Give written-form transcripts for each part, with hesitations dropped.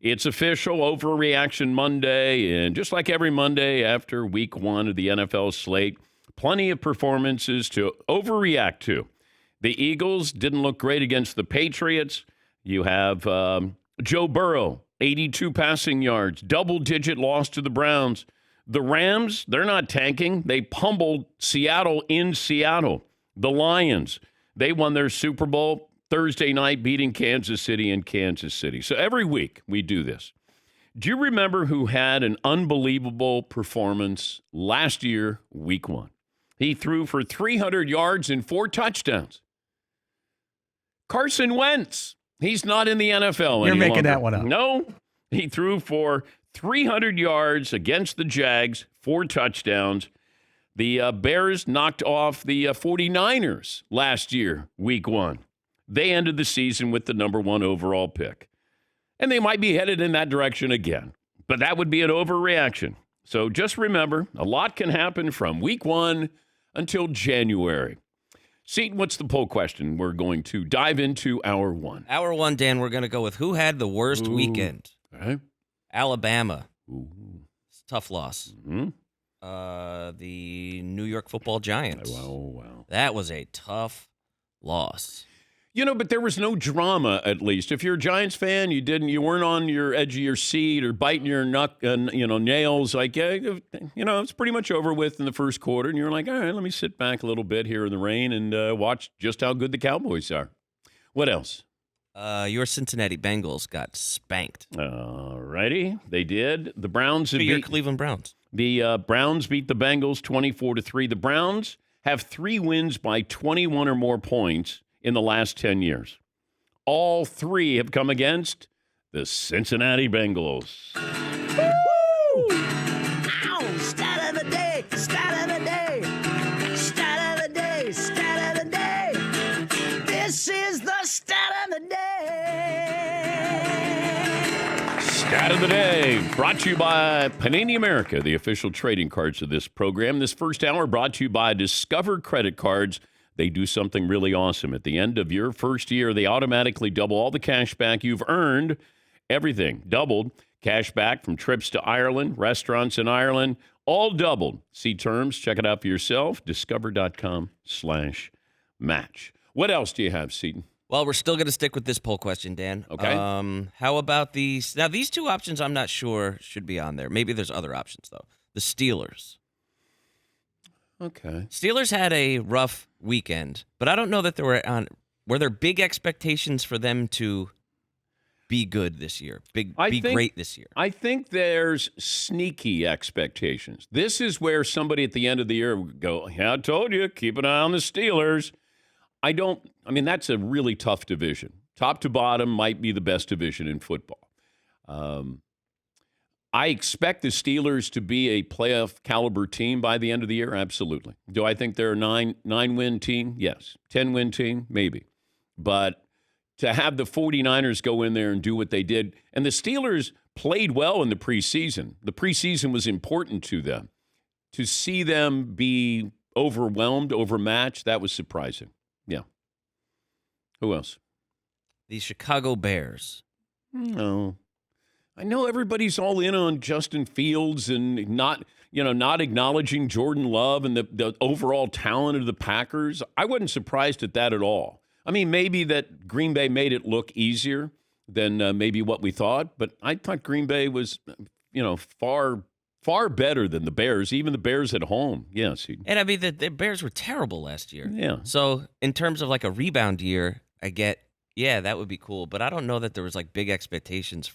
It's official, Overreaction Monday, and just like every Monday after week one of the NFL slate, plenty of performances to overreact to. The Eagles didn't look great against the Patriots. You have Joe Burrow, 82 passing yards, double-digit loss to the Browns. The Rams, they're not tanking. They pummeled Seattle in Seattle. The Lions, they won their Super Bowl Thursday night, beating Kansas City in Kansas City. So every week we do this. Do you remember who had an unbelievable performance last year, week one? He threw for 300 yards and 4 touchdowns. Carson Wentz. He's not in the NFL anymore. You're making that one up. No, he threw for 300 yards against the Jags, 4 touchdowns. The Bears knocked off the 49ers last year, week one. They ended the season with the number 1 overall pick. And they might be headed in that direction again. But that would be an overreaction. So just remember, a lot can happen from week 1 until January. Seton, what's the poll question? We're going to dive into hour 1. Hour 1, Dan, we're going to go with who had the worst weekend. Okay. Alabama. Ooh. It's a tough loss. Mm-hmm. The New York Football Giants. Wow. That was a tough loss. You know, but there was no drama, at least. If you're a Giants fan, you weren't on your edge of your seat or biting your nails. Like, it's pretty much over with in the first quarter. And you're like, all right, let me sit back a little bit here in the rain and watch just how good the Cowboys are. What else? Your Cincinnati Bengals got spanked. All righty. They did. The Browns Your Cleveland Browns. The Browns beat the Bengals 24-3. The Browns have 3 wins by 21 or more points in the last 10 years. All 3 have come against the Cincinnati Bengals. Woo! Ow! Stat of the day! Stat of the day! Stat of the day! Stat of the day! This is the stat of the day! Stat of the day, brought to you by Panini America, the official trading cards of this program. This first hour brought to you by Discover Credit Cards. They do something really awesome. At the end of your first year, they automatically double all the cash back you've earned. Everything doubled. Cash back from trips to Ireland, restaurants in Ireland, all doubled. See terms. Check it out for yourself. Discover.com/match. What else do you have, Seton? Well, we're still going to stick with this poll question, Dan. Okay. How about these? Now, these 2 options I'm not sure should be on there. Maybe there's other options, though. The Steelers. Okay. Steelers had a rough weekend, but I don't know that were there big expectations for them to be good this year, great this year? I think there's sneaky expectations. This is where somebody at the end of the year would go, yeah, I told you, keep an eye on the Steelers. That's a really tough division. Top to bottom might be the best division in football. I expect the Steelers to be a playoff caliber team by the end of the year. Absolutely. Do I think they're a nine-win team? Yes. 10-win team? Maybe. But to have the 49ers go in there and do what they did, and the Steelers played well in the preseason. The preseason was important to them. To see them be overwhelmed, overmatched, that was surprising. Yeah. Who else? The Chicago Bears. No. I know everybody's all in on Justin Fields and not acknowledging Jordan Love and the overall talent of the Packers. I wasn't surprised at that at all. I mean, maybe that Green Bay made it look easier than maybe what we thought, but I thought Green Bay was, far better than the Bears, even the Bears at home. Yes. And I mean, the Bears were terrible last year. Yeah. So in terms of like a rebound year, I get, yeah, that would be cool. But I don't know that there was like big expectations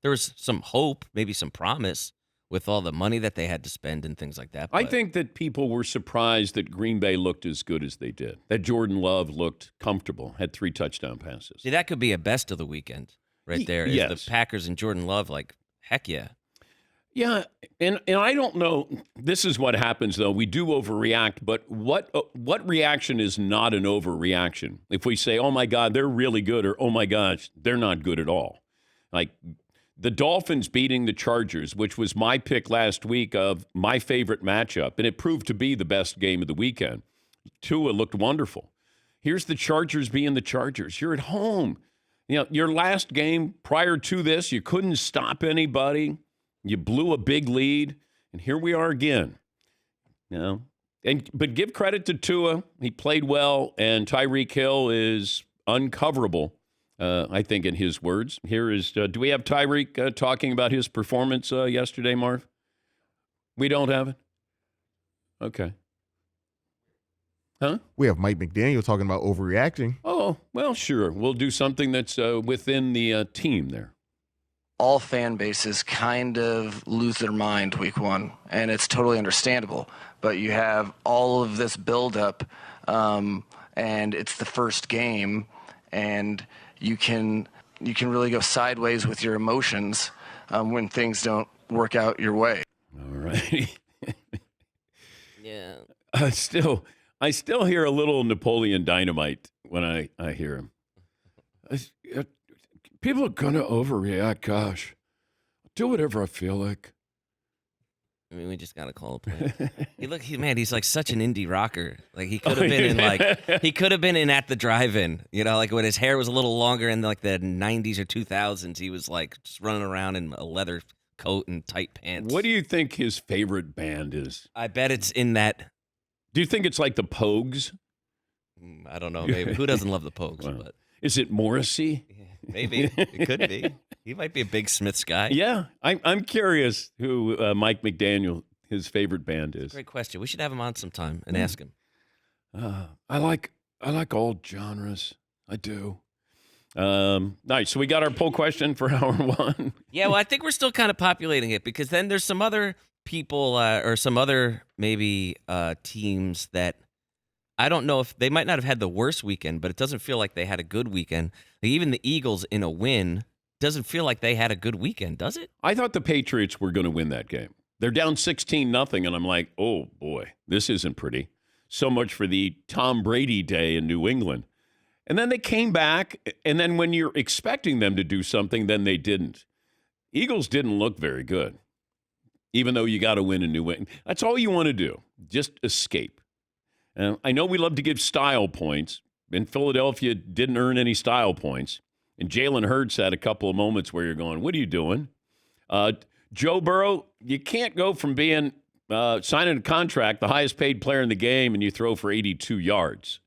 there was some hope, maybe some promise with all the money that they had to spend and things like that. I think that people were surprised that Green Bay looked as good as they did, that Jordan Love looked comfortable, had 3 touchdown passes. See, that could be a best of the weekend right there. Yes. Is the Packers and Jordan Love, like, heck yeah. Yeah, and I don't know. This is what happens, though. We do overreact, but what reaction is not an overreaction? If we say, oh, my God, they're really good, or, oh, my gosh, they're not good at all. Like the Dolphins beating the Chargers, which was my pick last week of my favorite matchup, and it proved to be the best game of the weekend. Tua looked wonderful. Here's the Chargers being the Chargers. You're at home. Your last game prior to this, you couldn't stop anybody. You blew a big lead, and here we are again. But give credit to Tua. He played well, and Tyreek Hill is uncoverable, I think, in his words. Here is, do we have Tyreek talking about his performance yesterday, Marv? We don't have it? Okay. Huh? We have Mike McDaniel talking about overreacting. Oh, well, sure. We'll do something that's within the team there. All fan bases kind of lose their mind week one, and it's totally understandable. But you have all of this buildup, and it's the first game, and you can really go sideways with your emotions when things don't work out your way. All right. Yeah. I still hear a little Napoleon Dynamite when I hear him. People are going to overreact. Gosh, I'll do whatever I feel like. I mean, we just gotta call it. He's like such an indie rocker. Like he could have been in he could have been in At the Drive-In. Like when his hair was a little longer in like the 90s or 2000s, he was like just running around in a leather coat and tight pants. What do you think his favorite band is? I bet it's in that. Do you think it's like the Pogues? I don't know. Maybe who doesn't love the Pogues? Well, but is it Morrissey? maybe it could be. He might be a big Smiths guy. Yeah, I'm curious who Mike McDaniel, his favorite band is. Great question. We should have him on sometime and ask him. I like all genres. I do. Nice. So we got our poll question for hour one. Yeah, well, I think we're still kind of populating it because then there's some other people or some other maybe teams that I don't know if they might not have had the worst weekend, but it doesn't feel like they had a good weekend. Like even the Eagles in a win doesn't feel like they had a good weekend, does it? I thought the Patriots were going to win that game. They're down 16-0, and I'm like, oh, boy, this isn't pretty. So much for the Tom Brady day in New England. And then they came back, and then when you're expecting them to do something, then they didn't. Eagles didn't look very good, even though you got to win in New England. That's all you want to do, just escape. I know we love to give style points, and Philadelphia didn't earn any style points. And Jalen Hurts had a couple of moments where you're going, what are you doing? Joe Burrow, you can't go from being signing a contract, the highest paid player in the game, and you throw for 82 yards.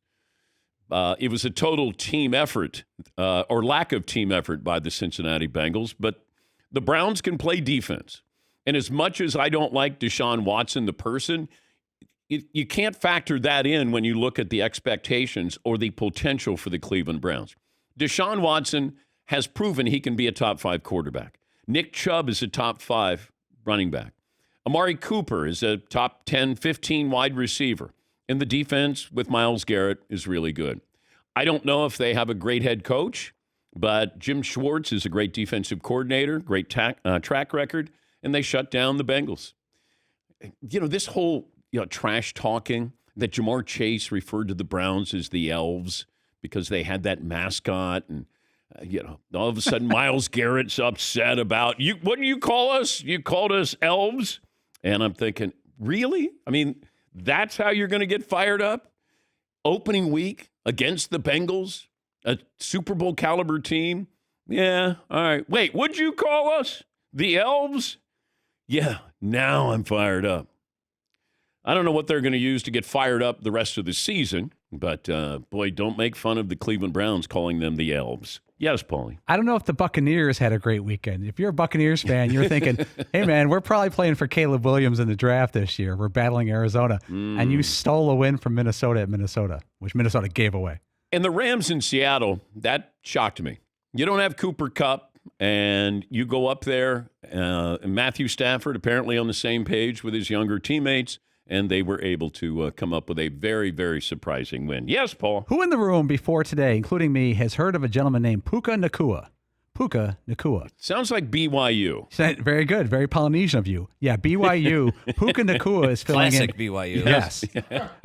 It was a total team effort or lack of team effort by the Cincinnati Bengals, but the Browns can play defense. And as much as I don't like Deshaun Watson, the person, you can't factor that in when you look at the expectations or the potential for the Cleveland Browns. Deshaun Watson has proven he can be a top 5 quarterback. Nick Chubb is a top 5 running back. Amari Cooper is a top 10, 15 wide receiver. And the defense with Myles Garrett is really good. I don't know if they have a great head coach, but Jim Schwartz is a great defensive coordinator, great track record, and they shut down the Bengals. This whole trash talking that Jamar Chase referred to the Browns as the Elves because they had that mascot, and all of a sudden Myles Garrett's upset about you. What do you call us? You called us elves, and I'm thinking, really? I mean, that's how you're going to get fired up? Opening week against the Bengals, a Super Bowl caliber team? Yeah, all right. Wait, what'd you call us? The Elves? Yeah, now I'm fired up. I don't know what they're going to use to get fired up the rest of the season, but boy, don't make fun of the Cleveland Browns calling them the Elves. Yes, Paulie. I don't know if the Buccaneers had a great weekend. If you're a Buccaneers fan, you're thinking, hey, man, we're probably playing for Caleb Williams in the draft this year. We're battling Arizona. And you stole a win from Minnesota at Minnesota, which Minnesota gave away. And the Rams in Seattle, that shocked me. You don't have Cooper Kupp, and you go up there. Matthew Stafford apparently on the same page with his younger teammates, and they were able to come up with a very, very surprising win. Yes, Paul. Who in the room before today, including me, has heard of a gentleman named Puka Nacua? Puka Nacua. Sounds like BYU. Very good. Very Polynesian of you. Yeah, BYU. Puka Nacua is filling Classic in. BYU. Yes.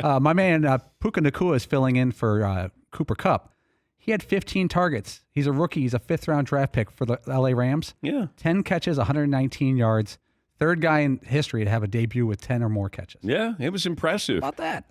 My man, Puka Nacua is filling in for Cooper Kupp. He had 15 targets. He's a rookie. He's a 5th-round draft pick for the LA Rams. Yeah. 10 catches, 119 yards. Third guy in history to have a debut with 10 or more catches. Yeah, it was impressive. How about that?